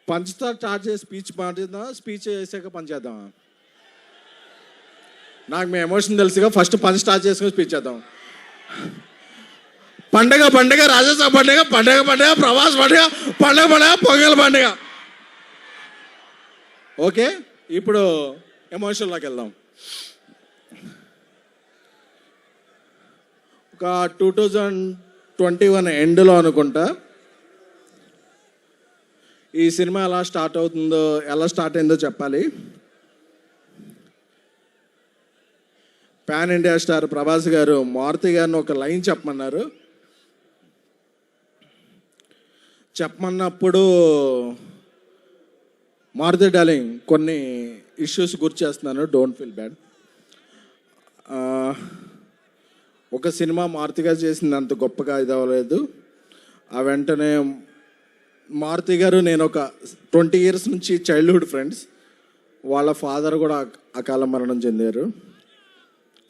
పంచ్తో start చేసి speech మాట్లాడదాం, speech చేసాక పంచ్ చేద్దామా? నాకు మీ ఎమోషన్ తెలుసుగా, ఫస్ట్ పంచ్ స్టార్ట్ చేసుకుని స్పీచ్ చేద్దాం. పండగ పండగ, రాజస్థాన్ పండగ, పండగ పండగ, ప్రవాస్ పండగ, పండగ పండగ, పొంగల్ పండగ. ఓకే, ఇప్పుడు ఎమోషన్లోకి వెళ్దాం. ఒక 2021 ఎండ్లో అనుకుంటా ఈ సినిమా ఎలా స్టార్ట్ అయిందో చెప్పాలి. పాన్ ఇండియా స్టార్ ప్రభాస్ గారు మారుతి గారిని ఒక లైన్ చెప్పమన్నప్పుడు మారుతి డార్లింగ్ కొన్ని ఇష్యూస్ గుర్తు చేస్తున్నాను, డోంట్ ఫీల్ బ్యాడ్. ఒక సినిమా మారుతి గారు చేసింది అంత గొప్పగా ఇది అవ్వలేదు. ఆ వెంటనే మారుతి గారు నేను ఒక 20 years నుంచి చైల్డ్హుడ్ ఫ్రెండ్స్. వాళ్ళ ఫాదర్ కూడా అకాల మరణం చెందారు.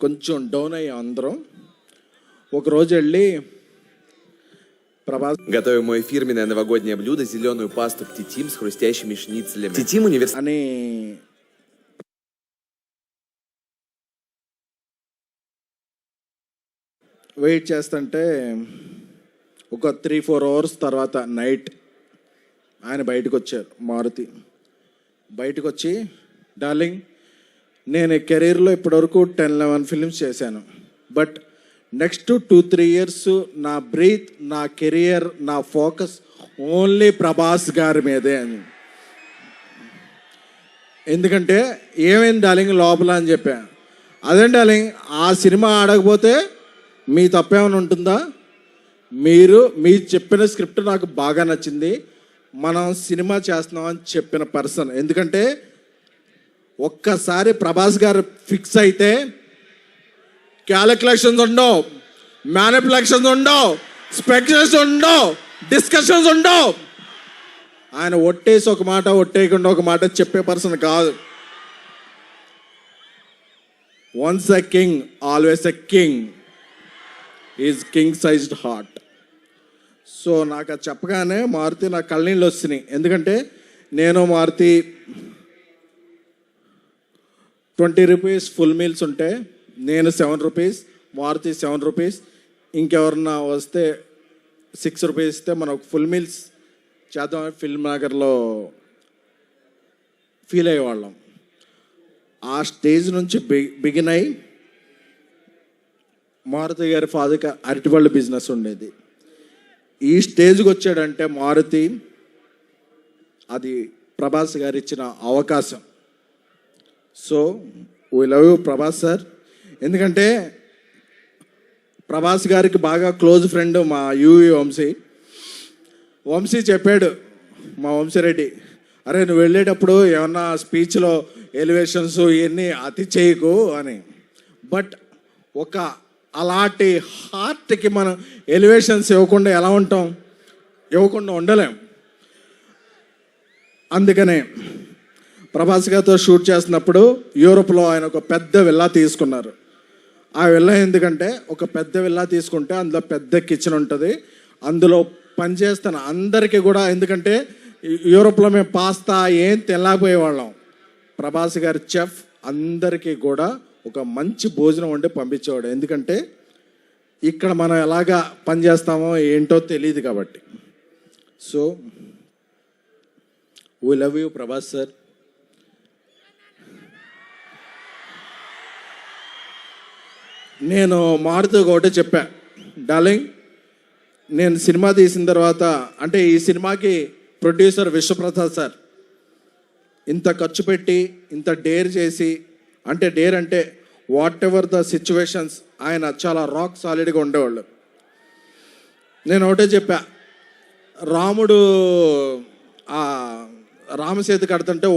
కొంచెం డౌన్ అయ్యాం అందరం. ఒకరోజు వెళ్ళి ప్రభాస్ Готовим мое фирменное новогоднее блюдо — зеленую пасту птитим с хрустящими шницелями. Птитим అని వెయిట్ చేస్తుంటే ఒక 3-4 hours తర్వాత నైట్ ఆయన బయటకు వచ్చారు. మారుతి బయటకు వచ్చి, డార్లింగ్ నేను కెరీర్లో ఇప్పటివరకు 10-11 ఫిల్మ్స్ చేశాను, బట్ నెక్స్ట్ 2-3 years నా బ్రీత్, నా కెరియర్, నా ఫోకస్ ఓన్లీ ప్రభాస్ గారి మీదే అని. ఎందుకంటే ఏమైంది డార్లింగ్ లోపల అని చెప్పా. అదే డార్లింగ్, ఆ సినిమా ఆడకపోతే మీ తప్పేమైనా ఉంటుందా? మీరు చెప్పిన స్క్రిప్ట్ నాకు బాగా నచ్చింది, మనం సినిమా చేస్తున్నామని చెప్పిన పర్సన్. ఎందుకంటే ఒక్కసారి ప్రభాస్ గారు ఫిక్స్ అయితే క్యాలిక్యులేషన్స్ ఉండవు, మ్యానిపులేషన్స్ ఉండవు, స్పెక్యులేషన్స్ ఉండవు, డిస్కషన్స్ ఉండవు. ఆయన ఒట్టేసి ఒక మాట, ఒట్టేయకుండా ఒక మాట చెప్పే పర్సన్ కాదు. Once a king always a king, is king sized heart. So నాకు అది చెప్పగానే మారుతి నా కళ్ళనీళ్ళు వస్తున్నాయి. ఎందుకంటే నేను మారుతి 20 rupees ఫుల్ మీల్స్ ఉంటే నేను 7 rupees, మారుతి 7 rupees, ఇంకెవరన్నా వస్తే 6 rupees ఇస్తే మనం ఫుల్ మీల్స్ చేద్దామని ఫిల్మ్ నగర్లో ఫీల్ అయ్యేవాళ్ళం. ఆ స్టేజ్ నుంచి బిగిన్ అయ్యి మారుతి గారి ఫాదర్కి అరటిపళ్ళు బిజినెస్ ఉండేది. ఈ స్టేజ్కి వచ్చాడంటే మారుతి, అది ప్రభాస్ గారు ఇచ్చిన అవకాశం. So we love you Prabhas sir. ఎందుకంటే ప్రభాస్ గారికి బాగా క్లోజ్ ఫ్రెండ్ మా యూవి వంశీ చెప్పాడు, మా వంశీరెడ్డి, అరే నువ్వు వెళ్ళేటప్పుడు ఏమన్నా స్పీచ్లో ఎలివేషన్స్ ఇవన్నీ అతి చేయకు అని. బట్ ఒక అలాంటి హార్ట్కి మనం ఎలివేషన్స్ ఇవ్వకుండా ఎలా ఉంటాం? ఇవ్వకుండా ఉండలేం. అందుకనే ప్రభాస్ గారితో షూట్ చేస్తున్నప్పుడు యూరోప్లో ఆయన ఒక పెద్ద విల్లా తీసుకున్నారు. ఆ విల్లా ఎందుకంటే ఒక పెద్ద విల్లా తీసుకుంటే అందులో పెద్ద కిచెన్ ఉంటుంది, అందులో పనిచేస్తున్న అందరికీ కూడా, ఎందుకంటే యూరోప్లో మేము పాస్తా ఏం తినలేకపోయేవాళ్ళం. ప్రభాస్ గారి చెఫ్ అందరికీ కూడా ఒక మంచి భోజనం వండి పంపించేవాడు. ఎందుకంటే ఇక్కడ మనం ఎలాగా పనిచేస్తామో ఏంటో తెలియదు కాబట్టి. So we love you Prabhas sir. నేను మారుతూ ఒకటే చెప్పా, డార్లింగ్ నేను సినిమా తీసిన తర్వాత, అంటే ఈ సినిమాకి ప్రొడ్యూసర్ విశ్వప్రసాద్ సార్ ఇంత ఖర్చు పెట్టి ఇంత డేర్ చేసి, అంటే డేర్ అంటే వాట్ ఎవర్ ద సిచ్యువేషన్స్, ఆయన చాలా రాక్ సాలిడ్గా ఉండేవాళ్ళు. నేను ఒకటే చెప్పా, రాముడు ఆ రామసేతు కడుతుంటే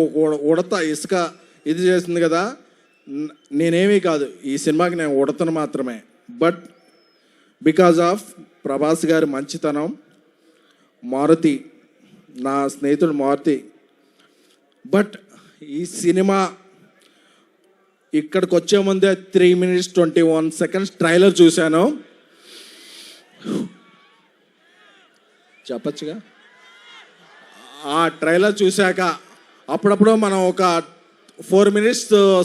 ఉడత ఇసుక ఇది చేస్తుంది కదా, నేనేమీ కాదు, ఈ సినిమాకి నేను ఉడతను మాత్రమే. బట్ బికాజ్ ఆఫ్ ప్రభాస్ గారి మంచితనం, మారుతి నా స్నేహితుడు మారుతి. బట్ ఈ సినిమా ఇక్కడికి వచ్చే ముందే 3 minutes 21 seconds ట్రైలర్ చూశాను. చెప్పచ్చుగా, ఆ ట్రైలర్ చూశాక అప్పుడప్పుడు మనం ఒక 4 minutes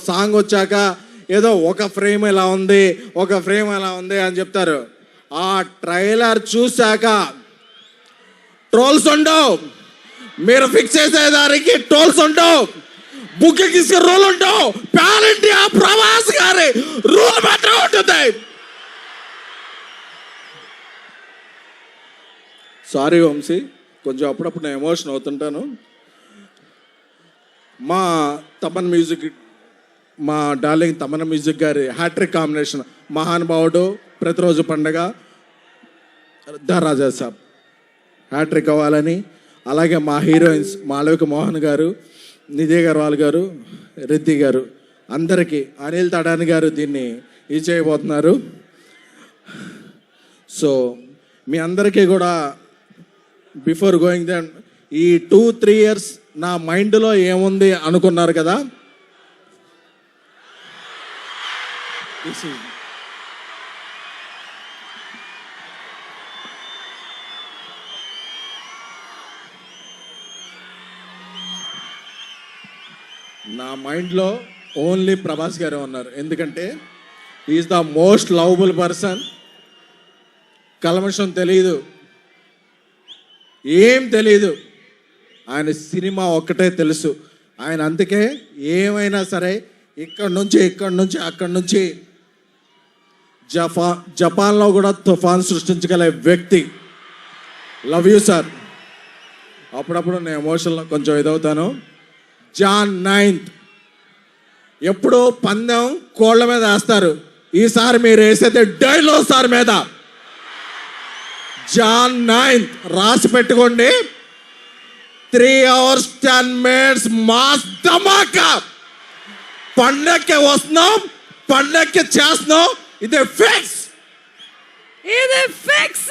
సాంగ్ వచ్చాక ఏదో ఒక ఫ్రేమ్ ఎలా ఉంది ఒక ఫ్రేమ్ ఎలా ఉంది అని చెప్తారు. ఆ ట్రైలర్ చూశాక ట్రోల్స్ ఉండవు, మీరు ఫిక్స్ చేసేదానికి ట్రోల్స్ ఉండవు, బుక్కి తీసుకుని రూల్ ఉండవు, పాన్ ఇండియా ప్రభాస్ గారి రూల్ మాత్రం ఉంటుంది. సారీ వంశీ, కొంచెం అప్పుడప్పుడు నేను ఎమోషన్ అవుతుంటాను. మా తమన్ మ్యూజిక్, మా డార్లింగ్ తమన్ మ్యూజిక్ గారి హ్యాట్రిక్ కాంబినేషన్ మహానుభావుడు, ప్రతిరోజు పండగ, ద రాజా సాబ్ హ్యాట్రిక్ అవ్వాలని, అలాగే మా హీరోయిన్స్ మాళవిక మోహన్ గారు, నిధి అగర్వాల్ గారు, రిద్ది గారు, అందరికీ అనిల్ తడాని గారు దీన్ని ఇది చేయబోతున్నారు. సో మీ అందరికీ కూడా బిఫోర్ గోయింగ్ దెన్ ఈ 2-3 years నా మైండ్లో ఏముంది అనుకున్నారు కదా, నా మైండ్లో ఓన్లీ ప్రభాస్ గారే ఉన్నారు. ఎందుకంటే is the most lovable person. కల్మషం తెలియదు, ఏం తెలీదు, ఆయన సినిమా ఒక్కటే తెలుసు. ఆయన అందుకే ఏమైనా సరే ఇక్కడి నుంచి అక్కడి నుంచి జపాన్లో కూడా తుఫాన్ సృష్టించగల వ్యక్తి. Love you sir. అప్పుడప్పుడు నేను ఎమోషన్లో కొంచెం ఇదవుతాను. Jan 9th ఎప్పుడు పందెం కోళ్ళ మీద వేస్తారు, ఈసారి మీరు వేసేది డైనోసార్ మీద. Jan 9th రాసి పెట్టుకోండి. 3 hours 10 minutes మాస్ ధమాకా. పండక్కి వస్తున్నాం, పండక్కి చేస్తున్నాం, ఇది ఫిక్స్. ఇది ఫిక్స్.